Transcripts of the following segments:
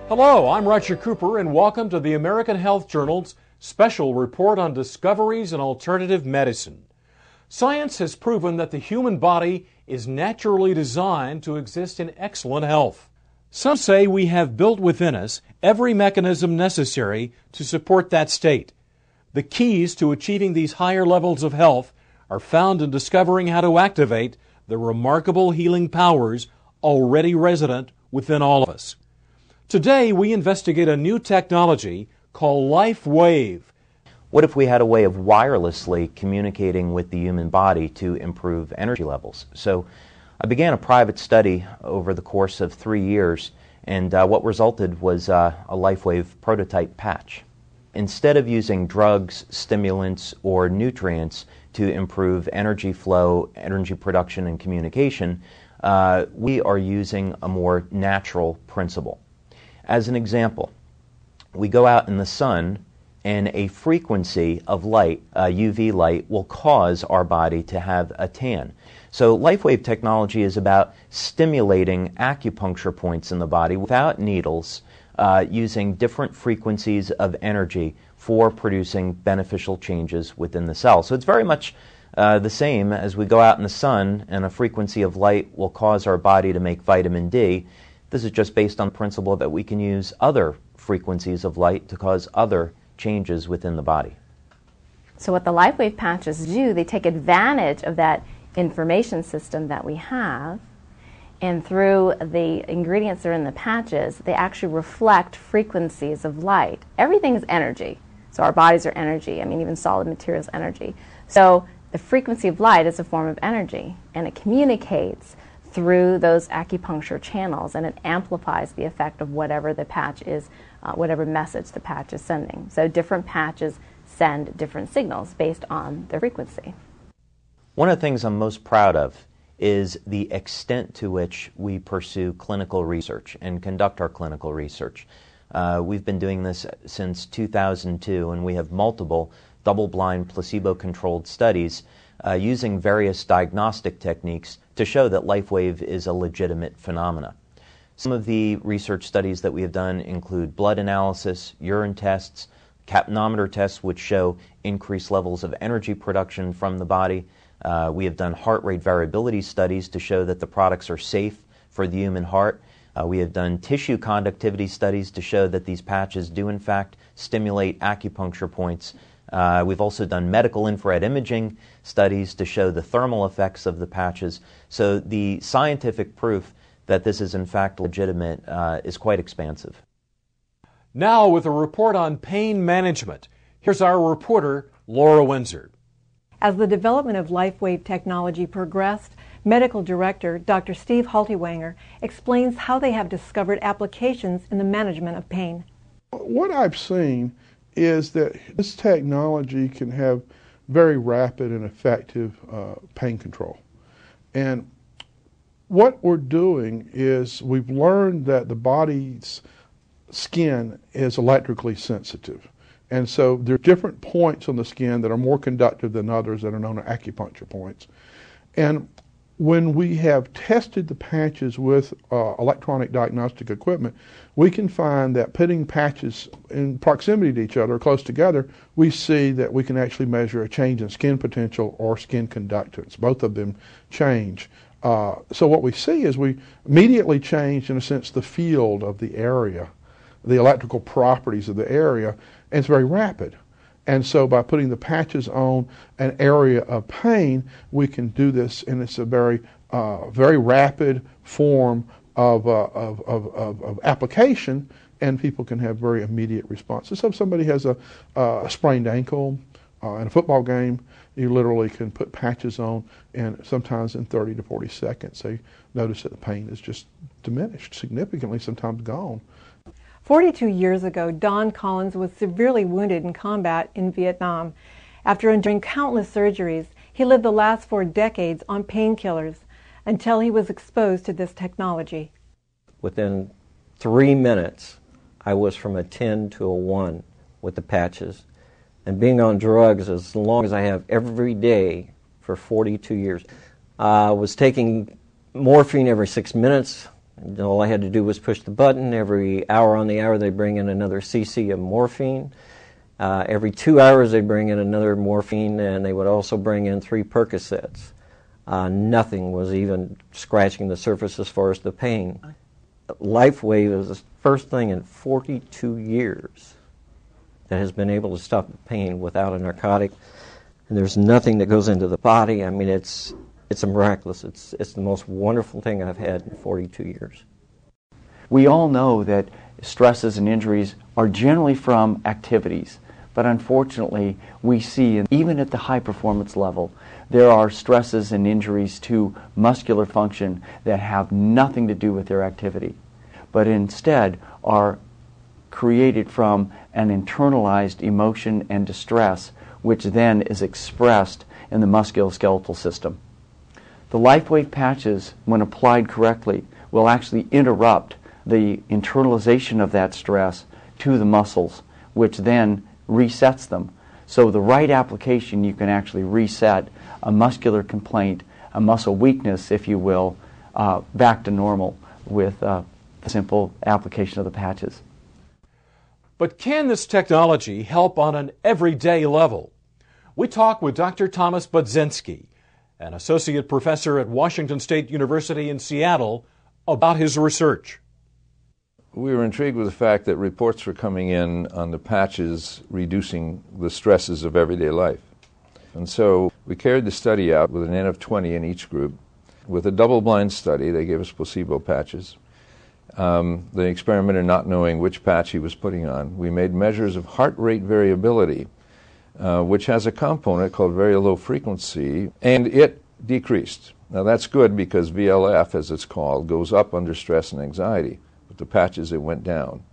Hello, I'm Roger Cooper, and welcome to the American Health Journal's special report on discoveries in alternative medicine. Science has proven that the human body is naturally designed to exist in excellent health. Some say we have built within us every mechanism necessary to support that state. The keys to achieving these higher levels of health are found in discovering how to activate the remarkable healing powers already resident within all of us. Today, we investigate a new technology called Lifewave. What if we had a way of wirelessly communicating with the human body to improve energy levels? So I began a private study over the course of 3 years, and what resulted was a Lifewave prototype patch. Instead of using drugs, stimulants, or nutrients to improve energy flow, energy production, and communication, we are using a more natural principle. As an example, we go out in the sun and a frequency of light, UV light, will cause our body to have a tan. So Lifewave technology is about stimulating acupuncture points in the body without needles, using different frequencies of energy for producing beneficial changes within the cell. So it's very much the same as we go out in the sun and a frequency of light will cause our body to make vitamin D. This is just based on the principle that we can use other frequencies of light to cause other changes within the body. So what the Lifewave patches do, they take advantage of that information system that we have, and through the ingredients that are in the patches, they actually reflect frequencies of light. Everything is energy. So our bodies are energy. I mean, even solid materials energy. So the frequency of light is a form of energy, and it communicates through those acupuncture channels, and it amplifies the effect of whatever the patch is, whatever message the patch is sending. So different patches send different signals based on their frequency. One of the things I'm most proud of is the extent to which we pursue clinical research and conduct our clinical research. We've been doing this since 2002, and we have multiple double-blind, placebo-controlled studies using various diagnostic techniques to show that Lifewave is a legitimate phenomena. Some of the research studies that we have done include blood analysis, urine tests, capnometer tests which show increased levels of energy production from the body. We have done heart rate variability studies to show that the products are safe for the human heart. We have done tissue conductivity studies to show that these patches do in fact stimulate acupuncture points. We've also done medical infrared imaging studies to show the thermal effects of the patches. So the scientific proof that this is in fact legitimate is quite expansive. Now with a report on pain management, here's our reporter, Laura Windsor. As the development of Lifewave technology progressed, Medical Director Dr. Steve Haltiwanger explains how they have discovered applications in the management of pain. What I've seen is that this technology can have very rapid and effective pain control. And what we're doing is we've learned that the body's skin is electrically sensitive. And so there are different points on the skin that are more conductive than others that are known as acupuncture points. And when we have tested the patches with electronic diagnostic equipment, we can find that putting patches in proximity to each other, close together, we see that we can actually measure a change in skin potential or skin conductance. Both of them change. So what we see is we immediately change, in a sense, the field of the area, the electrical properties of the area, and it's very rapid. And so by putting the patches on an area of pain, we can do this, and it's a very rapid form of application, and people can have very immediate responses. So if somebody has a sprained ankle in a football game, you literally can put patches on, and sometimes in 30 to 40 seconds, they notice that the pain is just diminished significantly, sometimes gone. 42 years ago, Don Collins was severely wounded in combat in Vietnam. After enduring countless surgeries, he lived the last 4 decades on painkillers until he was exposed to this technology. Within 3 minutes, I was from a 10 to a 1 with the patches. And being on drugs as long as I have every day for 42 years, I was taking morphine every 6 minutes. And all I had to do was push the button. Every hour on the hour, they bring in another cc of morphine. Every 2 hours, they bring in another morphine, and they would also bring in 3 Percocets. Nothing was even scratching the surface as far as the pain. Lifewave is the first thing in 42 years that has been able to stop the pain without a narcotic. And there's nothing that goes into the body. I mean, it's a miraculous. It's the most wonderful thing I've had in 42 years. We all know that stresses and injuries are generally from activities, but unfortunately we see, even at the high performance level, there are stresses and injuries to muscular function that have nothing to do with their activity, but instead are created from an internalized emotion and distress, which then is expressed in the musculoskeletal system. The Lifewave patches, when applied correctly, will actually interrupt the internalization of that stress to the muscles, which then resets them. So the right application, you can actually reset a muscular complaint, a muscle weakness, if you will, back to normal with the simple application of the patches. But can this technology help on an everyday level? We talk with Dr. Thomas Budzinski, an associate professor at Washington State University in Seattle, about his research. We were intrigued with the fact that reports were coming in on the patches reducing the stresses of everyday life. And so we carried the study out with an N of 20 in each group. With a double-blind study, they gave us placebo patches. The experimenter not knowing which patch he was putting on. We made measures of heart rate variability, which has a component called very low frequency, and it decreased. Now that's good because VLF, as it's called, goes up under stress and anxiety. With the patches, it went down.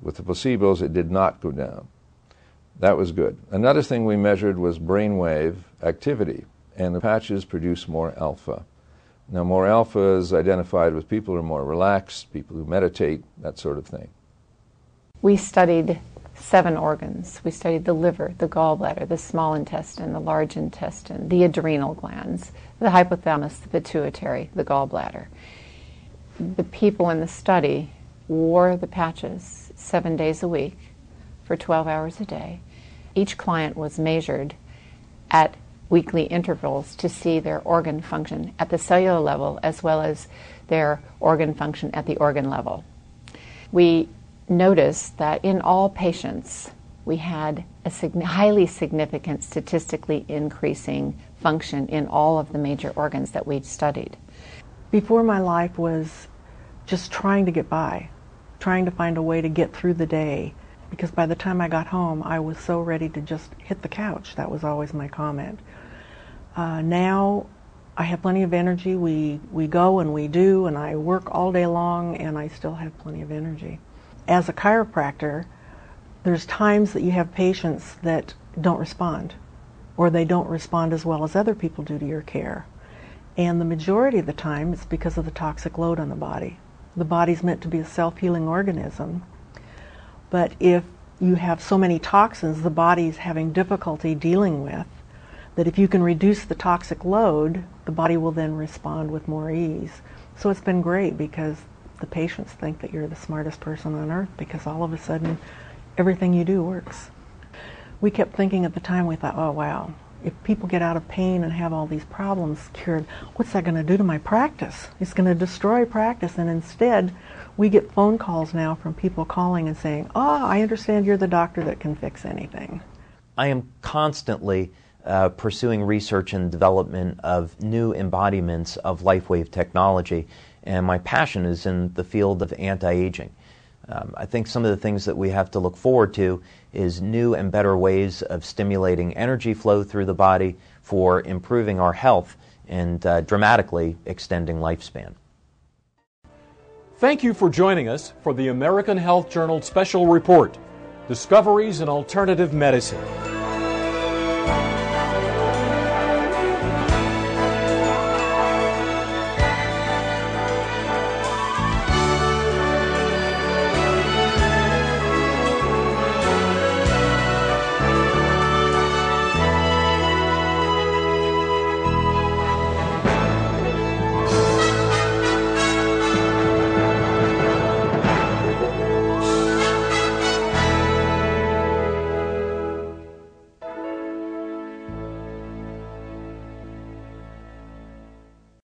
With the placebos, it did not go down. That was good. Another thing we measured was brainwave activity, and the patches produce more alpha. Now, more alpha is identified with people who are more relaxed, people who meditate, that sort of thing. We studied 7 organs. We studied the liver, the gallbladder, the small intestine, the large intestine, the adrenal glands, the hypothalamus, the pituitary, the gallbladder. The people in the study wore the patches 7 days a week for 12 hours a day. Each client was measured at weekly intervals to see their organ function at the cellular level as well as their organ function at the organ level. We noticed that in all patients we had a highly significant statistically increasing function in all of the major organs that we'd studied. Before, my life was just trying to get by, trying to find a way to get through the day, because by the time I got home I was so ready to just hit the couch. That was always my comment. Now I have plenty of energy. We go and we do, and I work all day long, and I still have plenty of energy. As a chiropractor, there's times that you have patients that don't respond, or they don't respond as well as other people do to your care. And the majority of the time it's because of the toxic load on the body. The body's meant to be a self-healing organism, but if you have so many toxins the body's having difficulty dealing with, that if you can reduce the toxic load, the body will then respond with more ease. So it's been great because the patients think that you're the smartest person on earth because all of a sudden everything you do works. We kept thinking at the time, we thought, oh wow, if people get out of pain and have all these problems cured, what's that going to do to my practice? It's going to destroy practice. And instead, we get phone calls now from people calling and saying, oh, I understand you're the doctor that can fix anything. I am constantly pursuing research and development of new embodiments of Lifewave technology, and my passion is in the field of anti-aging. I think some of the things that we have to look forward to is new and better ways of stimulating energy flow through the body for improving our health and dramatically extending lifespan. Thank you for joining us for the American Health Journal Special Report, Discoveries in Alternative Medicine.